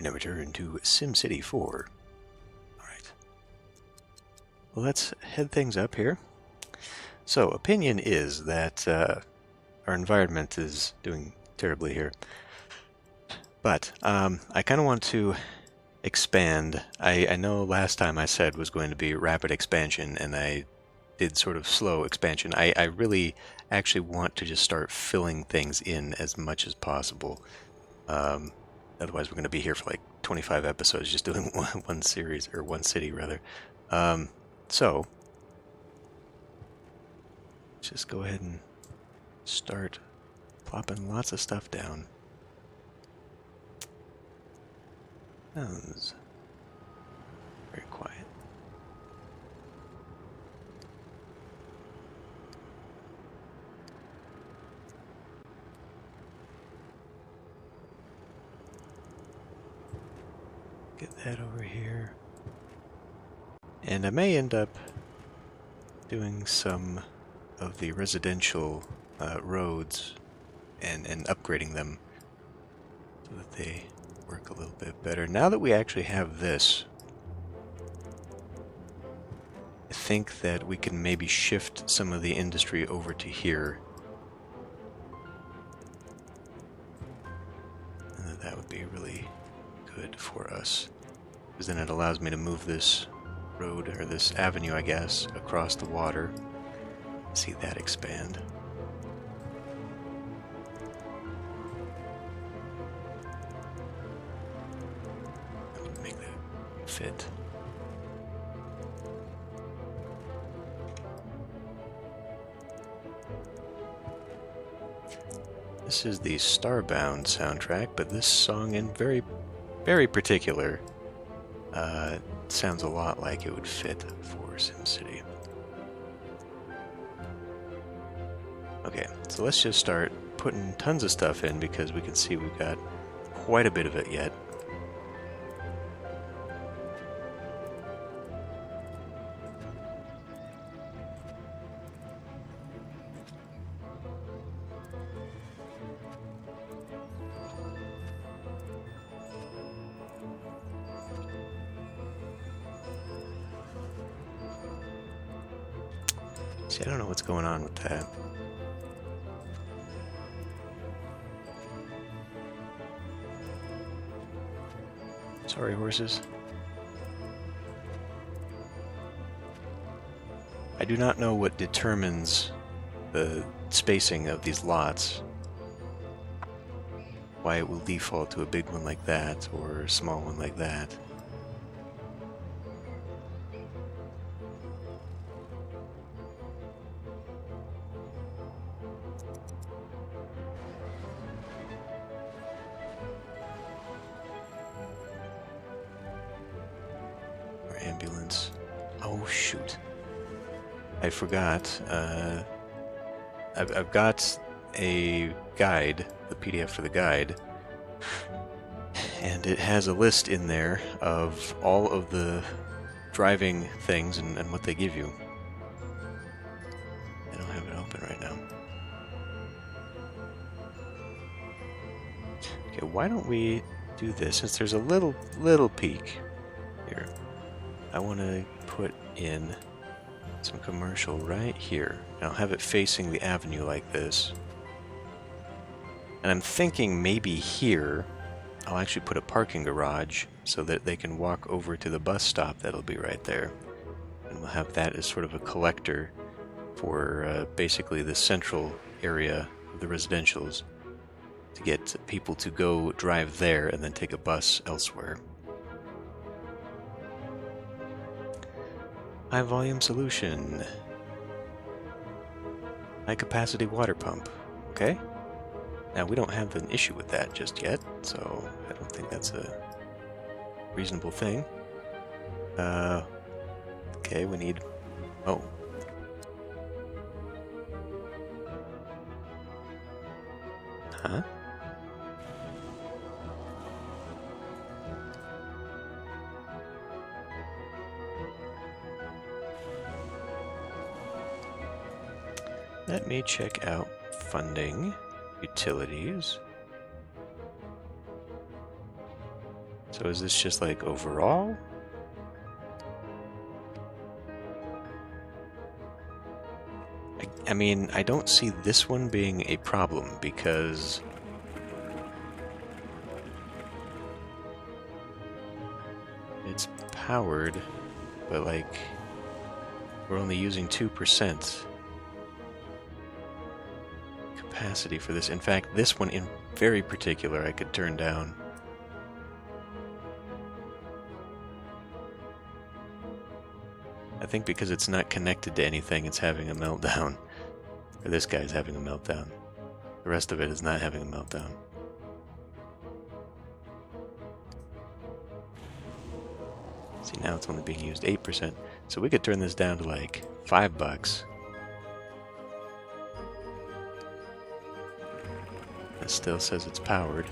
We now return to SimCity 4. Alright. Well, let's head things up here. So, opinion is that our environment is doing terribly here. But I kind of want to expand. I know last time I said was going to be rapid expansion, and I did sort of slow expansion. I really actually want to just start filling things in as much as possible. Otherwise we're going to be here for like 25 episodes just doing one series, or one city rather. So just go ahead and start plopping lots of stuff down. Sounds very quiet. Get that over here. And I may end up doing some of the residential roads and upgrading them so that they work a little bit better. Now that we actually have this, I think that we can maybe shift some of the industry over to here. And that would be really good for us, because then it allows me to move this road, or this avenue I guess, across the water. See that expand. Make that fit. This is the Starbound soundtrack, but this song in very particular sounds a lot like it would fit for SimCity. Okay, so let's just start putting tons of stuff in, because we can see we've got quite a bit of it yet. See, I don't know what's going on with that. Sorry, horses. I do not know what determines the spacing of these lots. Why it will default to a big one like that, or a small one like that. Ambulance. Oh shoot! I forgot. I've got a guide, the PDF for the guide, and it has a list in there of all of the driving things and what they give you. I don't have it open right now. Okay, why don't we do this? Since there's a little peak here, I want to put in some commercial right here. And I'll have it facing the avenue like this. And I'm thinking maybe here I'll actually put a parking garage so that they can walk over to the bus stop that'll be right there. And we'll have that as sort of a collector for basically the central area of the residentials, to get people to go drive there and then take a bus elsewhere. High volume solution. High capacity water pump. Okay. Now we don't have an issue with that just yet, so I don't think that's a reasonable thing. Okay, we need... Oh. Huh? Let me check out funding, utilities. So is this just like overall? I mean, I don't see this one being a problem because it's powered, but like we're only using 2% capacity for this. In fact, this one in very particular I could turn down. I think because it's not connected to anything, it's having a meltdown. Or this guy's having a meltdown. The rest of it is not having a meltdown. See, now it's only being used 8%. So we could turn this down to like $5. It still says it's powered.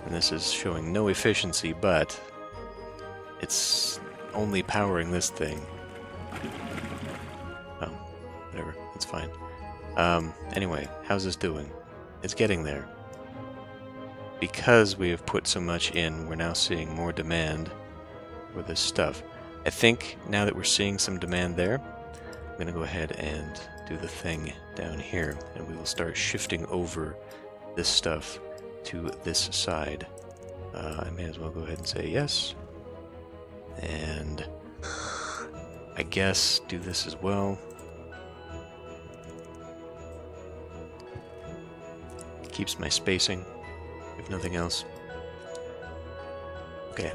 And this is showing no efficiency, but it's only powering this thing. Oh, whatever, that's fine. Anyway, how's this doing? It's getting there. Because we have put so much in, we're now seeing more demand for this stuff. I think now that we're seeing some demand there, I'm going to go ahead and do the thing down here, and we will start shifting over this stuff to this side. I may as well go ahead and say yes. And I guess do this as well. Keeps my spacing, if nothing else. Okay.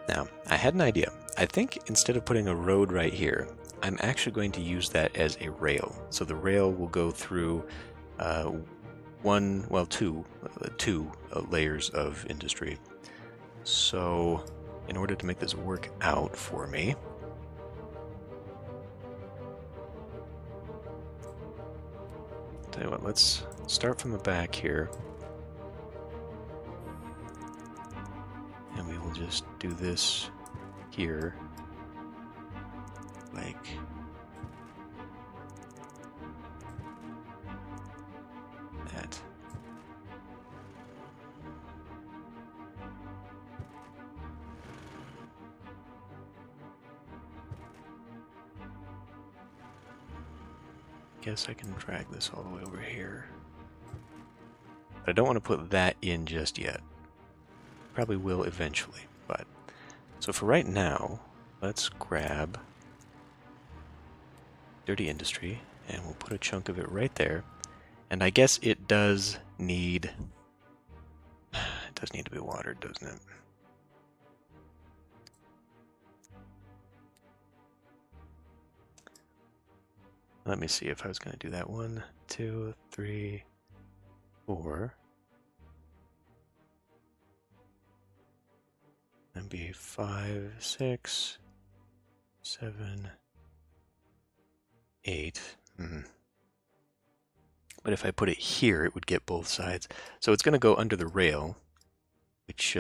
Now, I had an idea. I think instead of putting a road right here, I'm actually going to use that as a rail. So the rail will go through two layers of industry. So in order to make this work out for me, tell you what, let's start from the back here. And we will just do this here, like that. Guess I can drag this all the way over here. But I don't want to put that in just yet. Probably will eventually, but so for right now, let's grab Dirty Industry and we'll put a chunk of it right there. And I guess it does need to be watered, doesn't it? Let me see if I was going to do that. 1, 2, 3, 4. That'd be 5, 6, 7, 8. But if I put it here, it would get both sides. So it's going to go under the rail, which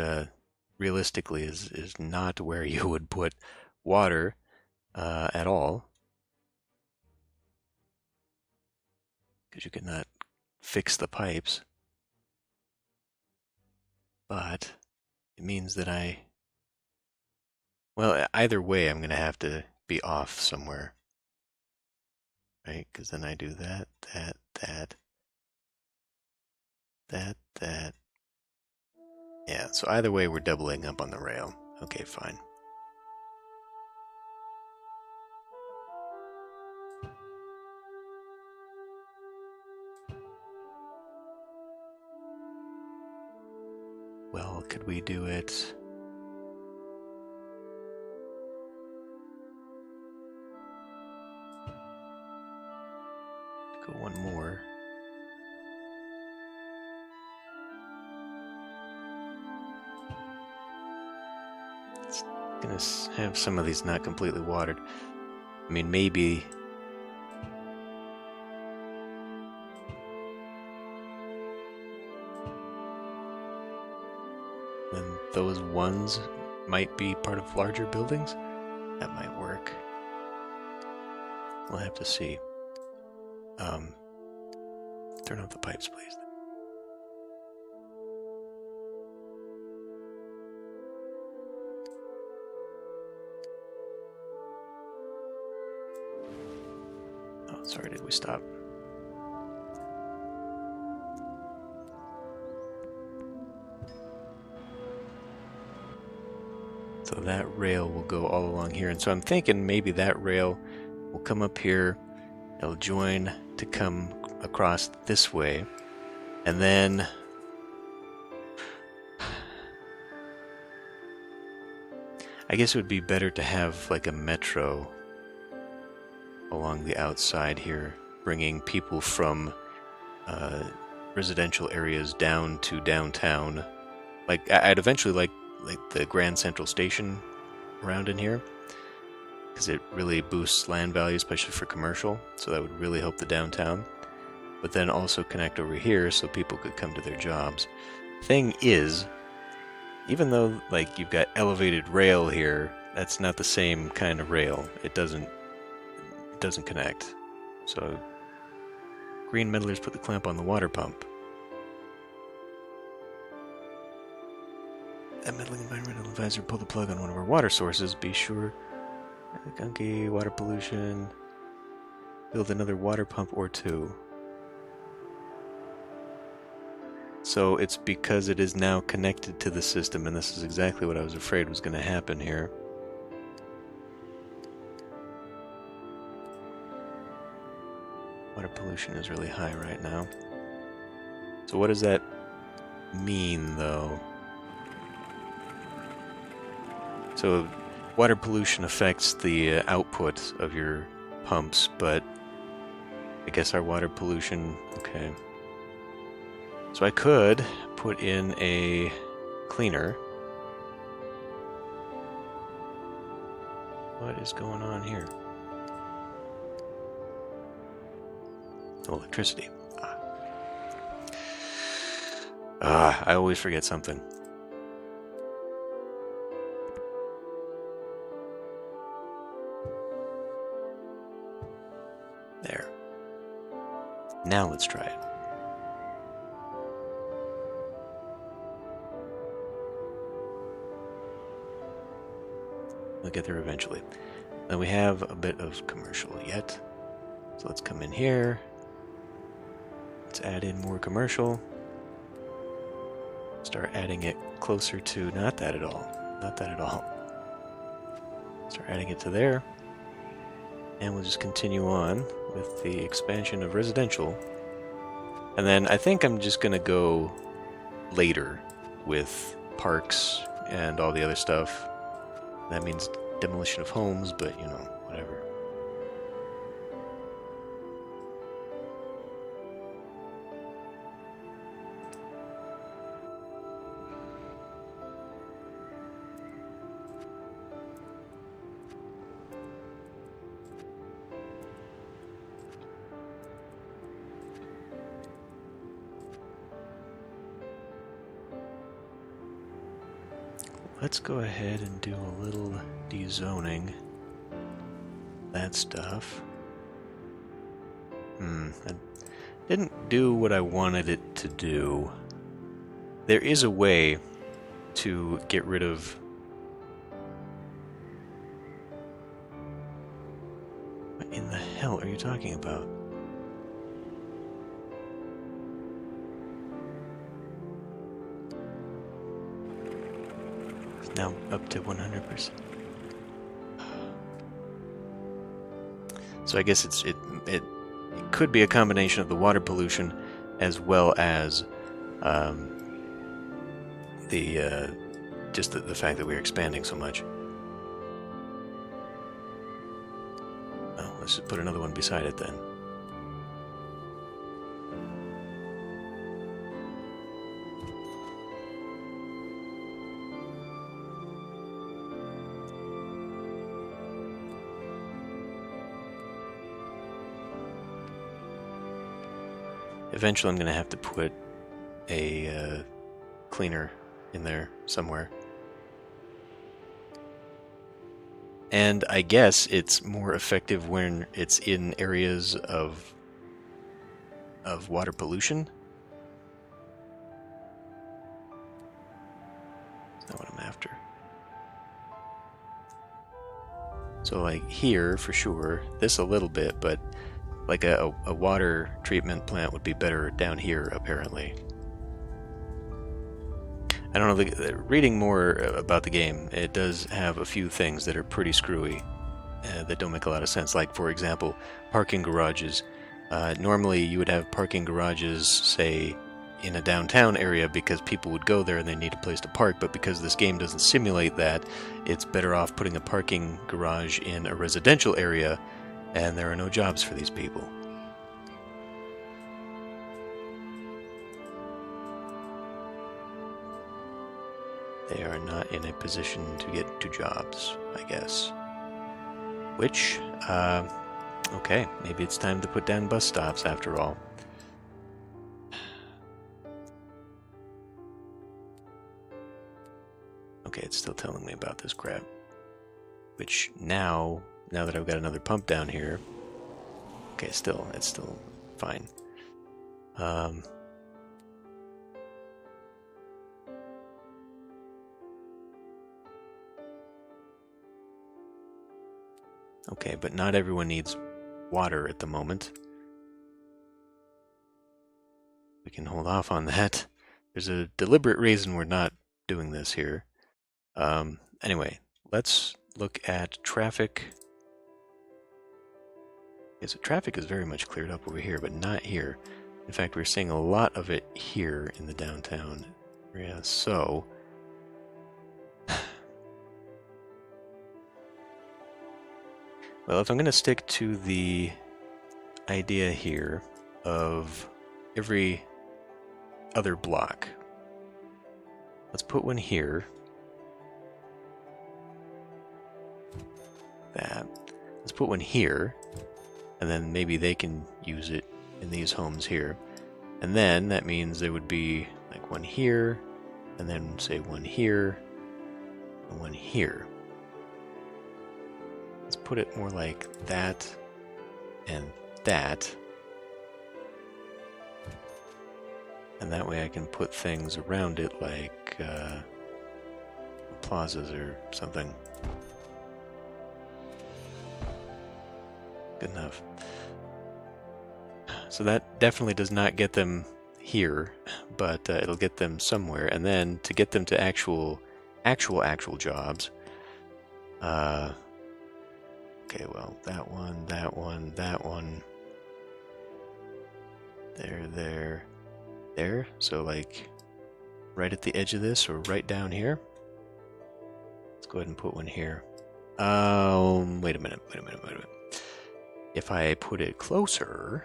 realistically is not where you would put water at all. Because you could not fix the pipes. But it means that well, either way, I'm going to have to be off somewhere. Right? Because then I do that. Yeah, so either way, we're doubling up on the rail. Okay, fine. Well, could we do it? Go one more. It's gonna have some of these not completely watered. I mean, maybe. Then those ones might be part of larger buildings. That might work. We'll have to see. Turn off the pipes, please. we stop. So that rail will go all along here. And so I'm thinking maybe that rail will come up here. It'll join to come across this way. And then I guess it would be better to have like a metro along the outside here, bringing people from residential areas down to downtown. Like I'd eventually like the Grand Central Station around in here, because it really boosts land value, especially for commercial. So that would really help the downtown. But then also connect over here so people could come to their jobs. Thing is, even though like you've got elevated rail here, that's not the same kind of rail. It doesn't connect. So green meddlers put the clamp on the water pump. A meddling environmental advisor pulled the plug on one of our water sources. Be sure. Gunky, water pollution. Build another water pump or two. So it's because it is now connected to the system, and this is exactly what I was afraid was going to happen here. Water pollution is really high right now. So what does that mean, though? So water pollution affects the output of your pumps, but I guess our water pollution, okay. So I could put in a cleaner. What is going on here? Oh, electricity. I always forget something. There. Now let's try it. We'll get there eventually. Then we have a bit of commercial yet. So let's come in here. Let's add in more commercial. Start adding it closer to, not that at all. Not that at all. Start adding it to there. And we'll just continue on with the expansion of residential. And then I think I'm just going to go later with parks and all the other stuff. That means demolition of homes, but you know, whatever. Let's go ahead and do a little dezoning. That stuff. That didn't do what I wanted it to do. There is a way to get rid of... What in the hell are you talking about? Now up to 100%. So I guess it could be a combination of the water pollution as well as just the fact that we're expanding so much. Well, let's just put another one beside it then. Eventually I'm going to have to put a cleaner in there somewhere. And I guess it's more effective when it's in areas of water pollution. That's not what I'm after. So like here for sure, this a little bit, but like a water treatment plant would be better down here, apparently. I don't know, reading more about the game, it does have a few things that are pretty screwy, that don't make a lot of sense. Like, for example, parking garages. Normally you would have parking garages, say, in a downtown area because people would go there and they need a place to park, but because this game doesn't simulate that, it's better off putting a parking garage in a residential area, and there are no jobs for these people. They are not in a position to get to jobs, I guess. Which, okay, maybe it's time to put down bus stops after all. Okay, it's still telling me about this crap. Which now that I've got another pump down here, okay, it's still fine. Okay, but not everyone needs water at the moment. We can hold off on that. There's a deliberate reason we're not doing this here. Anyway, let's look at traffic. Okay, so traffic is very much cleared up over here, but not here. In fact, we're seeing a lot of it here in the downtown area, so... Well, if I'm going to stick to the idea here of every other block, let's put one here. That. Let's put one here, and then maybe they can use it in these homes here. And then that means there would be like one here, and then say one here, and one here. Let's put it more like that and that. And that way I can put things around it like plazas or something. Good enough. So that definitely does not get them here, but it'll get them somewhere. And then to get them to actual jobs, okay, well, that one, that one, that one, there. So like right at the edge of this, or right down here. Let's go ahead and put one here. Wait a minute. If I put it closer,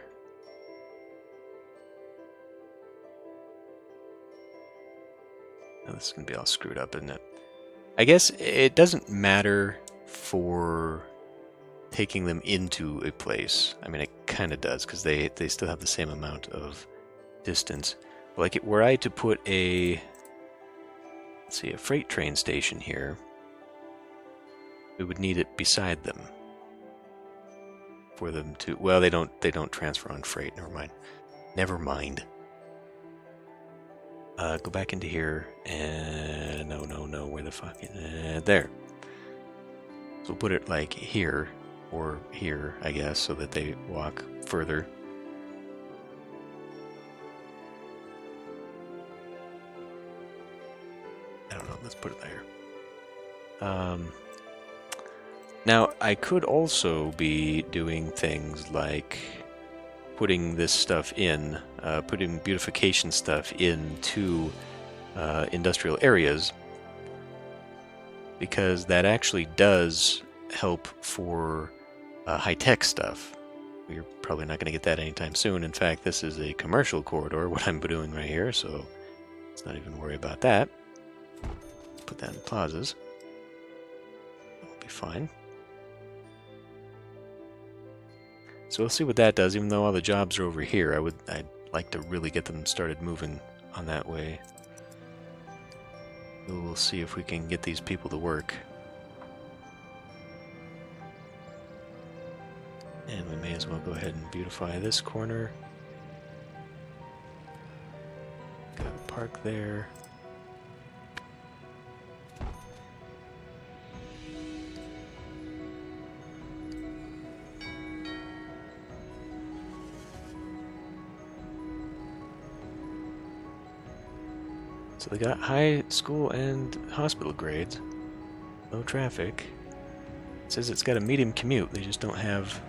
oh, this is gonna be all screwed up, isn't it? I guess it doesn't matter for taking them into a place. I mean, it kind of does, because they still have the same amount of distance. Like, were I to put a, let's see, a freight train station here, we would need it beside them for them to, well, they don't transfer on freight. Never mind. Go back into here, and no, where the fuck is there. So we'll put it like here, or here, I guess, so that they walk further. I don't know, let's put it there. Now, I could also be doing things like putting this stuff in, putting beautification stuff into industrial areas, because that actually does help for high-tech stuff. We're probably not going to get that anytime soon. In fact, this is a commercial corridor, what I'm doing right here, so let's not even worry about that. Put that in plazas. That'll be fine. So we'll see what that does. Even though all the jobs are over here, I'd like to really get them started moving on that way. We'll see if we can get these people to work. And we may as well go ahead and beautify this corner. Got a park there. So they got high school and hospital grades. Low traffic. It says it's got a medium commute. They just don't have...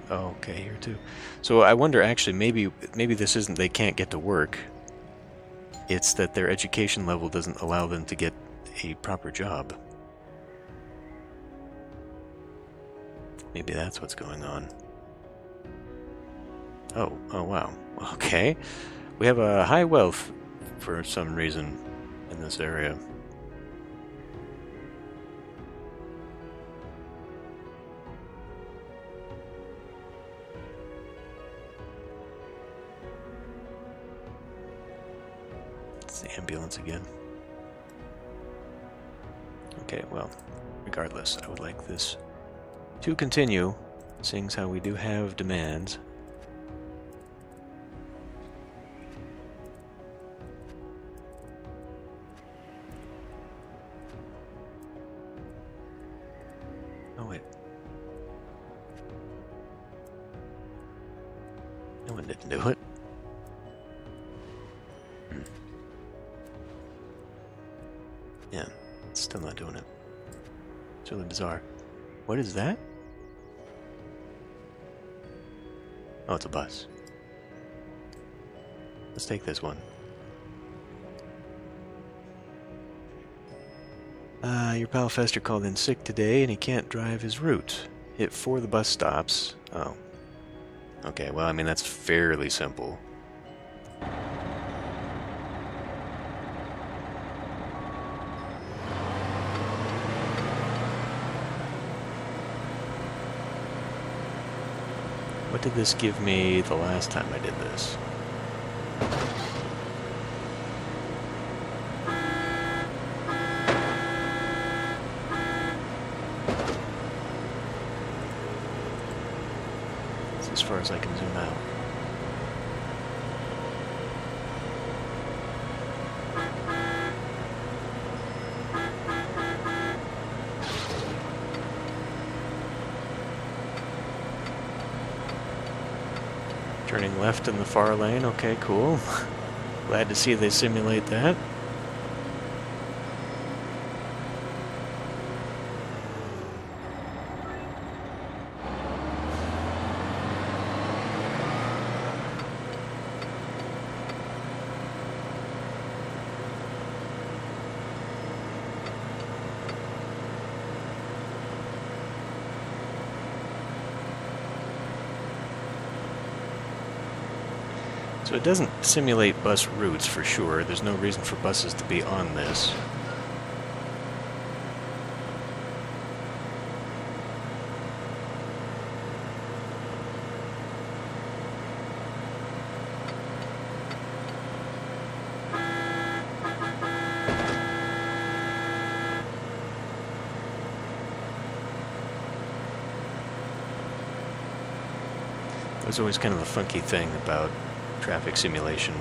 Oh, okay, here too. So I wonder, actually, maybe this isn't they can't get to work. It's that their education level doesn't allow them to get a proper job. Maybe that's what's going on. Oh wow. Okay. We have a high wealth for some reason in this area. It's the ambulance again. Okay, well, regardless, I would like this to continue, seeing as how we do have demands. Oh wait. No one didn't do it. Yeah, it's still not doing it. It's really bizarre. What is that? Oh, it's a bus. Let's take this one. Your pal Fester called in sick today and he can't drive his route. Hit 4 of the bus stops. Oh. Okay, well, I mean, that's fairly simple. What did this give me the last time I did this? It's as far as I can zoom out. Turning left in the far lane, okay, cool. Glad to see they simulate that. So it doesn't simulate bus routes for sure. There's no reason for buses to be on this. It was always kind of a funky thing about traffic simulation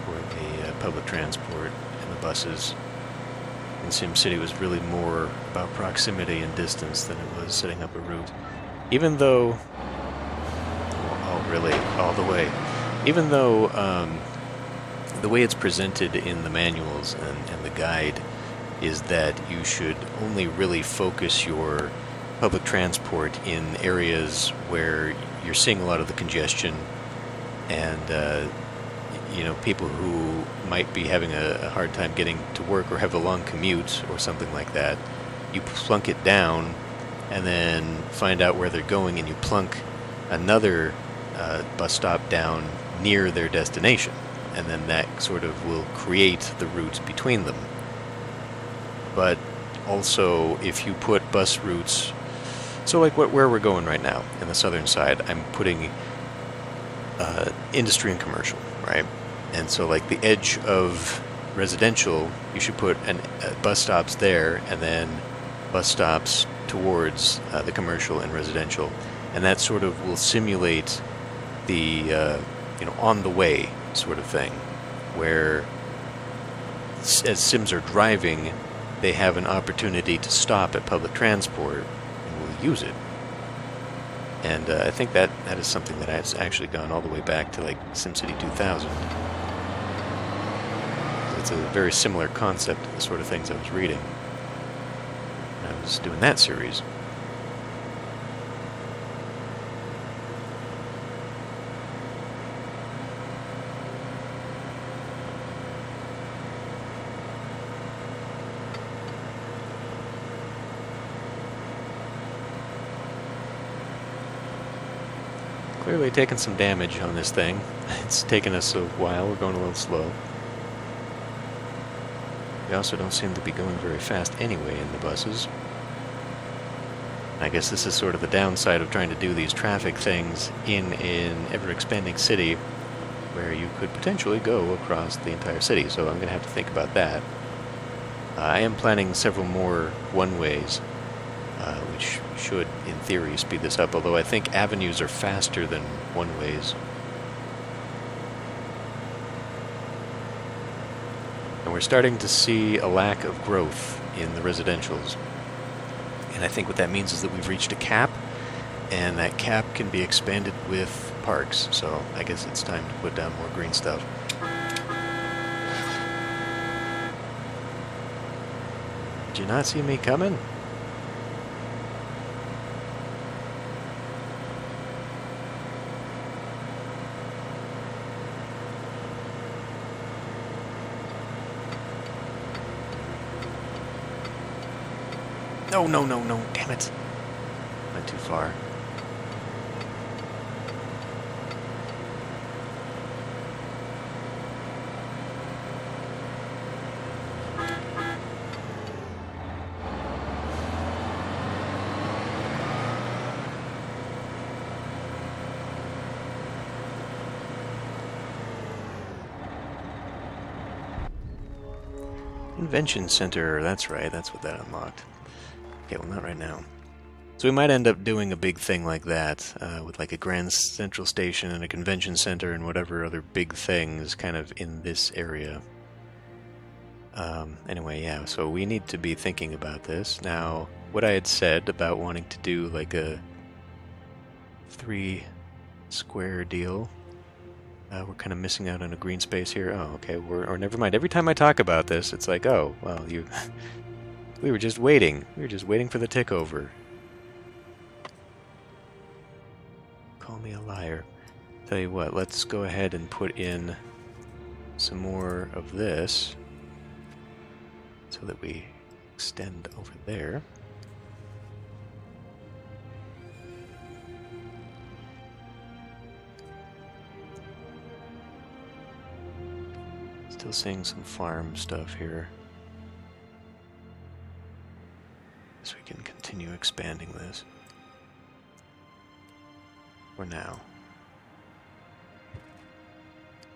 for the public transport and the buses in SimCity was really more about proximity and distance than it was setting up a route. Even though, oh really, all the way, even though the way it's presented in the manuals and the guide is that you should only really focus your public transport in areas where you're seeing a lot of the congestion and you know, people who might be having a hard time getting to work or have a long commute or something like that. You plunk it down and then find out where they're going, and you plunk another bus stop down near their destination, and then that sort of will create the routes between them. But also, if you put bus routes, so like where we're going right now in the southern side, I'm putting industry and commercial, right? And so like the edge of residential, you should put bus stops there and then bus stops towards the commercial and residential, and that sort of will simulate the you know, on the way sort of thing, where as Sims are driving, they have an opportunity to stop at public transport and will use it. And I think that is something that has actually gone all the way back to like SimCity 2000. it's a very similar concept to the sort of things I was reading when I was doing that series. Clearly taking some damage on this thing. It's taken us a while. We're going a little slow. We also don't seem to be going very fast anyway in the buses. I guess this is sort of the downside of trying to do these traffic things in an ever-expanding city where you could potentially go across the entire city, so I'm going to have to think about that. I am planning several more one-ways, which should, in theory, speed this up, although I think avenues are faster than one-ways. And we're starting to see a lack of growth in the residentials. And I think what that means is that we've reached a cap, and that cap can be expanded with parks. So I guess it's time to put down more green stuff. Did you not see me coming? No, no, no, no, damn it. Went too far. Convention Center, that's right, that's what that unlocked. Okay, well, not right now. So we might end up doing a big thing like that, with like a Grand Central Station and a convention center and whatever other big things kind of in this area. Anyway, yeah, so we need to be thinking about this. Now, what I had said about wanting to do like a 3 square deal, we're kind of missing out on a green space here. Oh, okay, or never mind. Every time I talk about this, it's like, oh, well, we were just waiting. We were just waiting for the tick over. Call me a liar. Tell you what, let's go ahead and put in some more of this so that we extend over there. Still seeing some farm stuff here. So we can continue expanding this. For now.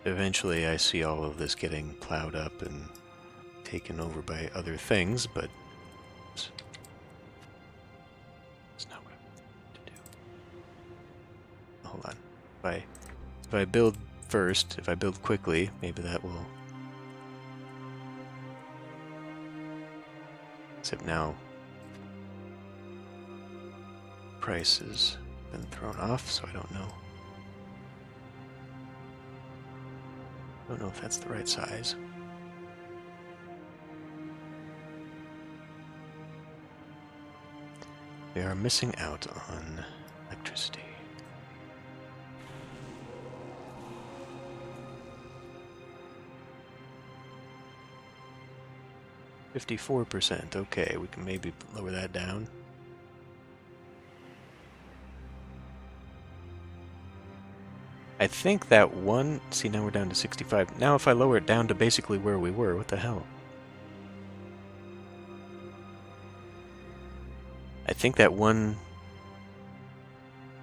Eventually I see all of this getting plowed up and taken over by other things, but it's not what I want to do. Hold on. If I build first, if I build quickly, maybe that will... Except now, price has been thrown off, so I don't know. I don't know if that's the right size. We are missing out on electricity. %. Okay, we can maybe lower that down. I think that one... See, now we're down to 65. Now if I lower it down to basically where we were, what the hell? I think that one...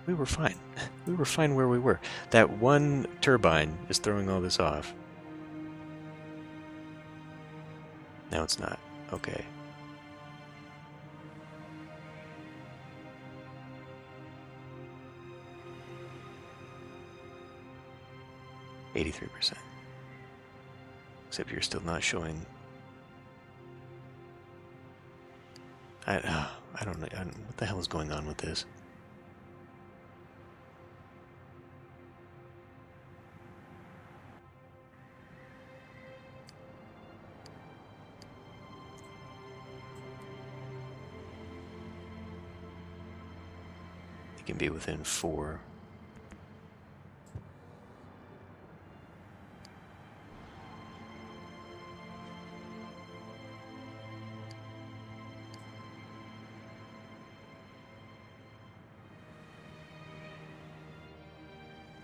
We were fine. We were fine where we were. That one turbine is throwing all this off. Now it's not. Okay. %. Except you're still not showing... I don't know. What the hell is going on with this? can be within 4.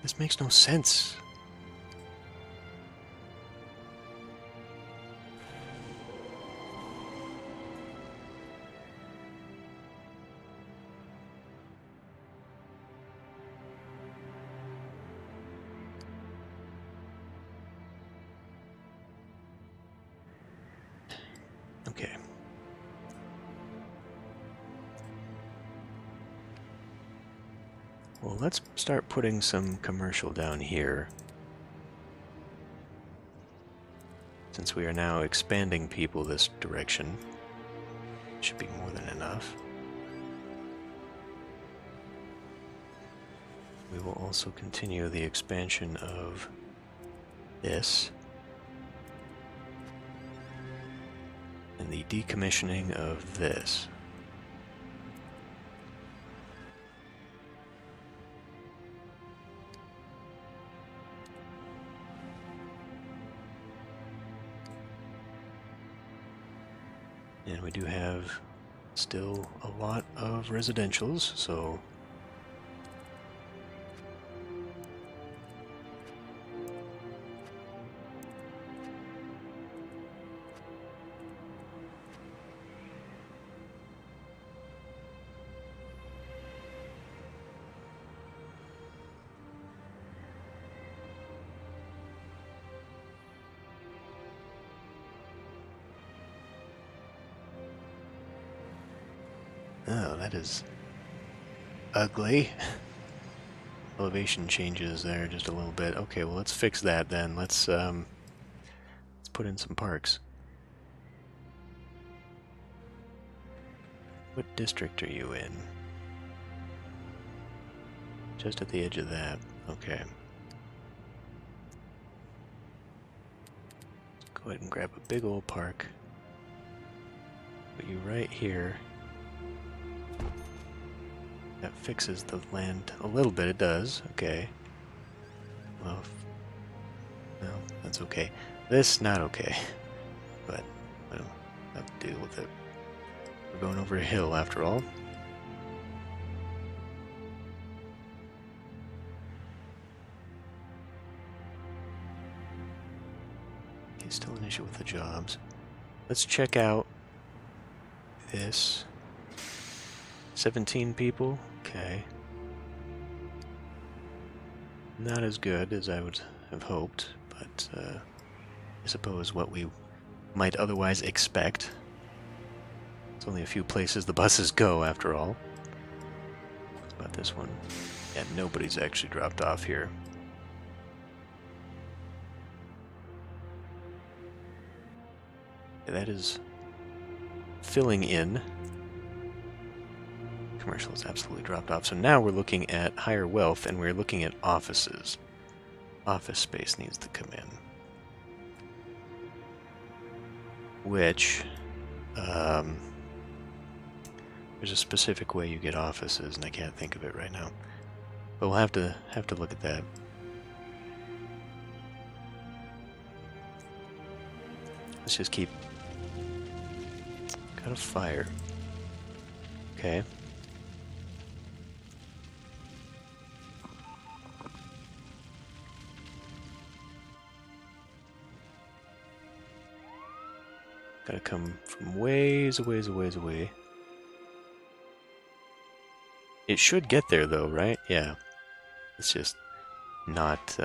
This makes no sense. Okay. Well, let's start putting some commercial down here. Since we are now expanding people this direction, it should be more than enough. We will also continue the expansion of this and the decommissioning of this. And we do have still a lot of residentials, so oh, that is ugly. Elevation changes there just a little bit. Okay, well, let's fix that then. Let's put in some parks. What district are you in? Just at the edge of that. Okay. Go ahead and grab a big old park. Put you right here. That fixes the land a little bit, it does. Okay. Well, no, that's okay. This, not okay. But, well, I'll have to deal with it. We're going over a hill, after all. Okay, still an issue with the jobs. Let's check out this. 17 people? Okay. Not as good as I would have hoped, but I suppose what we might otherwise expect. It's only a few places the buses go, after all. What about this one? Yeah, nobody's actually dropped off here. Yeah, that is filling in. Commercial has absolutely dropped off. So now we're looking at higher wealth, and we're looking at offices. Office space needs to come in. Which, there's a specific way you get offices, and I can't think of it right now. But we'll have to look at that. Let's just keep... Got a fire. Okay. Gotta come from ways away. It should get there though, right? Yeah. It's just not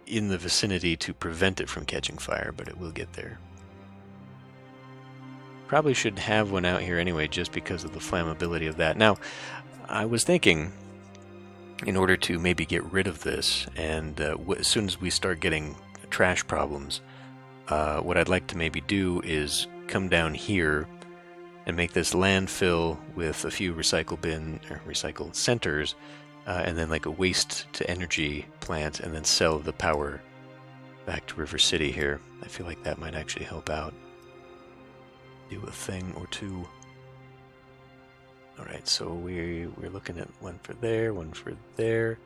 in the vicinity to prevent it from catching fire, but it will get there. Probably should have one out here anyway, just because of the flammability of that. Now, I was thinking, in order to maybe get rid of this, and as soon as we start getting trash problems, what I'd like to maybe do is come down here and make this landfill with a few recycle centers, and then like a waste to energy plant, and then sell the power back to River City here. I feel like that might actually help out. Do a thing or two. Alright, so we're looking at one for there, one for there.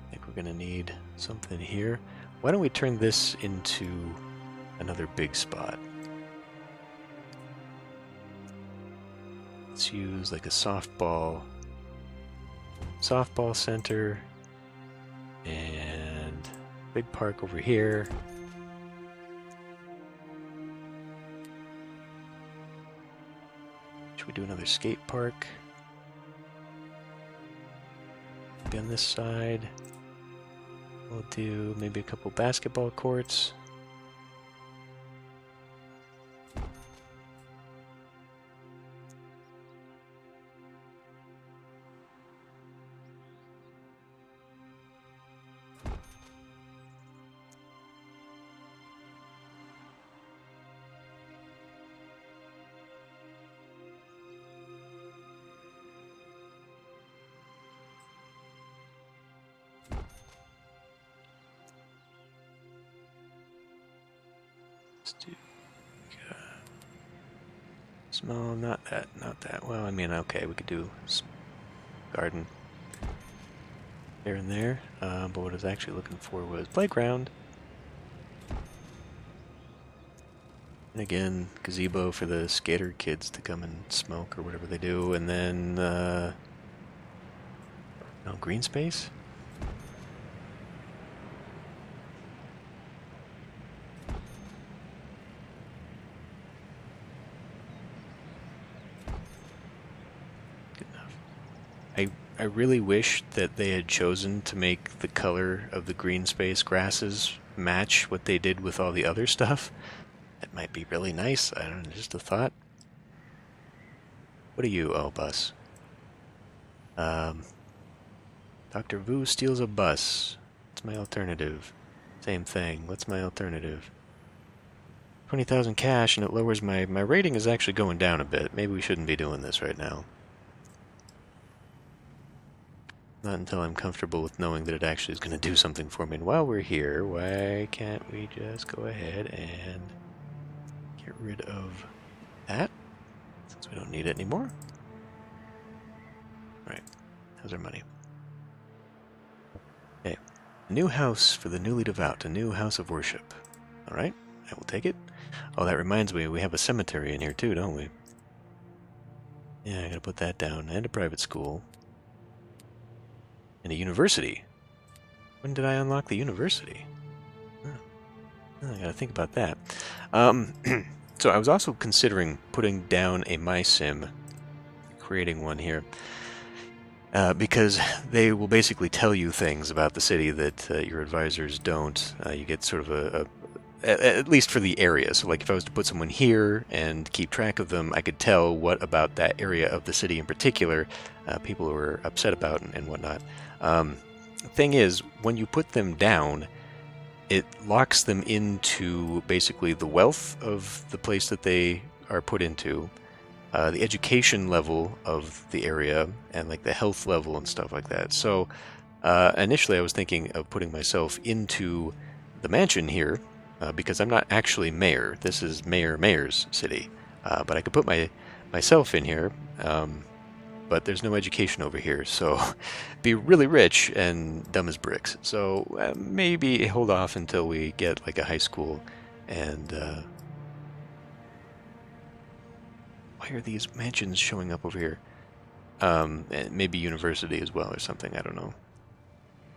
I think we're going to need something here. Why don't we turn this into another big spot? Let's use like a softball center and big park over here. Should we do another skate park? Maybe on this side. We'll do maybe a couple basketball courts. Let's do small, not that. Well, I mean, okay, we could do garden here and there, but what I was actually looking for was playground. And again, gazebo for the skater kids to come and smoke or whatever they do, and then, no, green space? I really wish that they had chosen to make the color of the green space grasses match what they did with all the other stuff. That might be really nice. I don't know, just a thought. What are you? Oh, bus. Dr. Vu steals a bus. What's my alternative? Same thing. What's my alternative? 20,000 cash, and it lowers my rating is actually going down a bit. Maybe we shouldn't be doing this right now. Not until I'm comfortable with knowing that it actually is going to do something for me. And while we're here, why can't we just go ahead and get rid of that? Since we don't need it anymore. Alright, how's our money? Okay, a new house for the newly devout, a new house of worship. Alright, I will take it. Oh, that reminds me, we have a cemetery in here too, don't we? Yeah, I gotta put that down. And a private school. And a university. When did I unlock the university? Oh, I gotta think about that. So I was also considering putting down a MySim, creating one here, because they will basically tell you things about the city that your advisors don't. You get sort of at least for the area. So like if I was to put someone here and keep track of them, I could tell what about that area of the city in particular people were upset about and whatnot. The thing is, when you put them down, it locks them into basically the wealth of the place that they are put into, the education level of the area, and like the health level and stuff like that. So initially I was thinking of putting myself into the mansion here, because I'm not actually mayor. This is Mayor's city. But I could put myself in here, but there's no education over here, so be really rich and dumb as bricks. So maybe hold off until we get like a high school. And why are these mansions showing up over here? And maybe university as well or something, I don't know.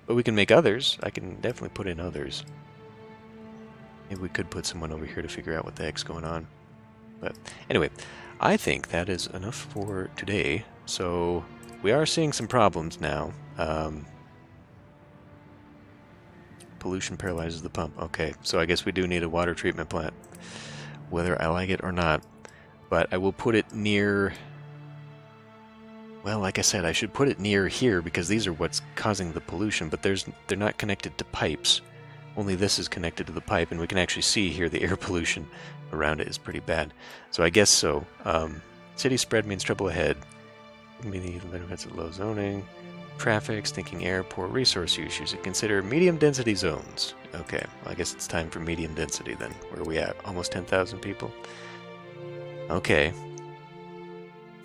But we can make others. I can definitely put in others. Maybe we could put someone over here to figure out what the heck's going on. But anyway, I think that is enough for today. So we are seeing some problems now. Pollution paralyzes the pump. Okay, so I guess we do need a water treatment plant, whether I like it or not. But I will put it near... Well, like I said, I should put it near here because these are what's causing the pollution, but they're not connected to pipes. Only this is connected to the pipe, and we can actually see here the air pollution around it is pretty bad. So I guess so. City spread means trouble ahead. Meaning the benefits of low zoning, traffic, stinking air, poor resource use. You should consider medium density zones. Okay, well, I guess it's time for medium density then. Where are we at? Almost 10,000 people? Okay.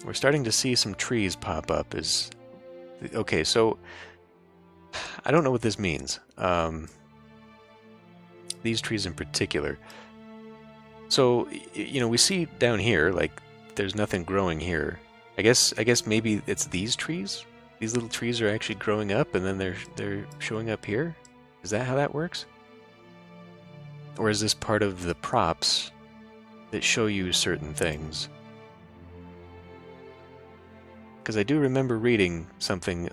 we're starting to see some trees pop up. Okay, so I don't know what this means. These trees in particular. So, you know, we see down here, like, there's nothing growing here. I guess maybe it's these trees? These little trees are actually growing up and then they're showing up here? Is that how that works? Or is this part of the props that show you certain things? Because I do remember reading something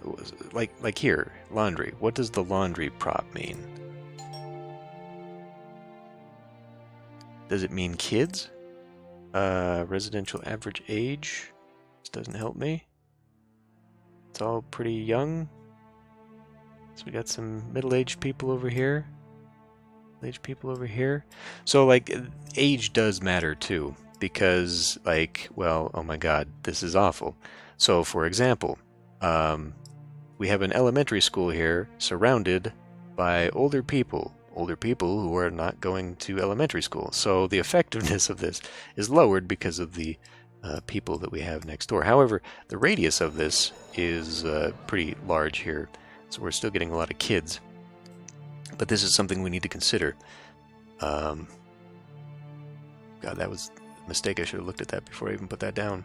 like here, laundry. What does the laundry prop mean? Does it mean kids? Residential average age? This doesn't help me. It's all pretty young. So we got some middle-aged people over here. Middle-aged people over here. So, like, age does matter, too. Because, like, well, oh my god, this is awful. So, for example, we have an elementary school here surrounded by older people who are not going to elementary school. So the effectiveness of this is lowered because of the people that we have next door. However, the radius of this is pretty large here, so we're still getting a lot of kids. But this is something we need to consider. God, that was a mistake. I should have looked at that before I even put that down.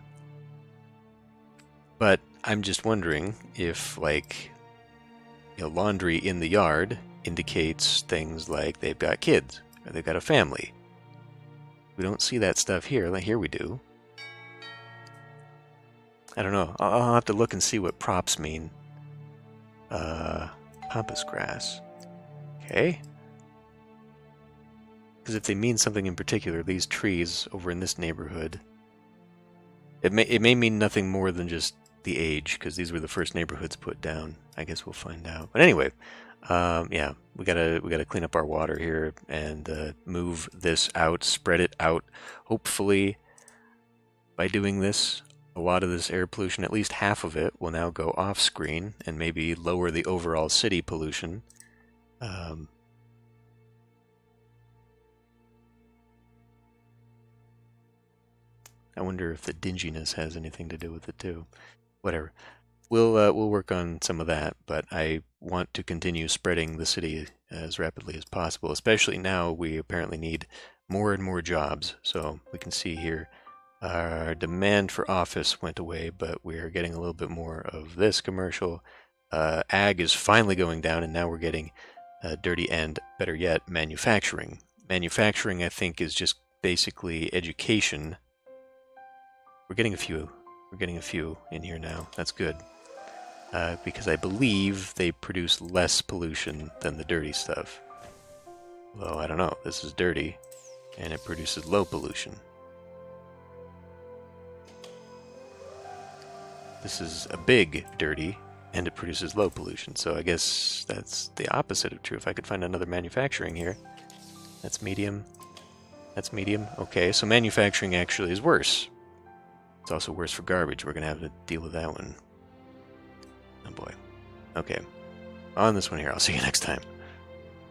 But I'm just wondering if, like, you know, laundry in the yard indicates things like they've got kids or they've got a family. We don't see that stuff here. Like, here we do. I don't know. I'll have to look and see what props mean. Pampas grass. Okay. Because if they mean something in particular, these trees over in this neighborhood, it may mean nothing more than just the age, because these were the first neighborhoods put down. I guess we'll find out. But anyway, yeah, we gotta clean up our water here and move this out, spread it out. Hopefully, by doing this, a lot of this air pollution, at least half of it, will now go off screen and maybe lower the overall city pollution. I wonder if the dinginess has anything to do with it too. Whatever. We'll work on some of that, but I want to continue spreading the city as rapidly as possible, especially now we apparently need more and more jobs. So we can see here our demand for office went away, but we're getting a little bit more of this commercial. Ag is finally going down, and now we're getting dirty and, better yet, manufacturing. Manufacturing, I think, is just basically education. We're getting a few. We're getting a few in here now. That's good. Because I believe they produce less pollution than the dirty stuff. Although, I don't know. This is dirty, and it produces low pollution. This is a big dirty, and it produces low pollution. So I guess that's the opposite of true. If I could find another manufacturing here. That's medium. That's medium. Okay, so manufacturing actually is worse. It's also worse for garbage. We're going to have to deal with that one. Oh boy. Okay. On this one here. I'll see you next time.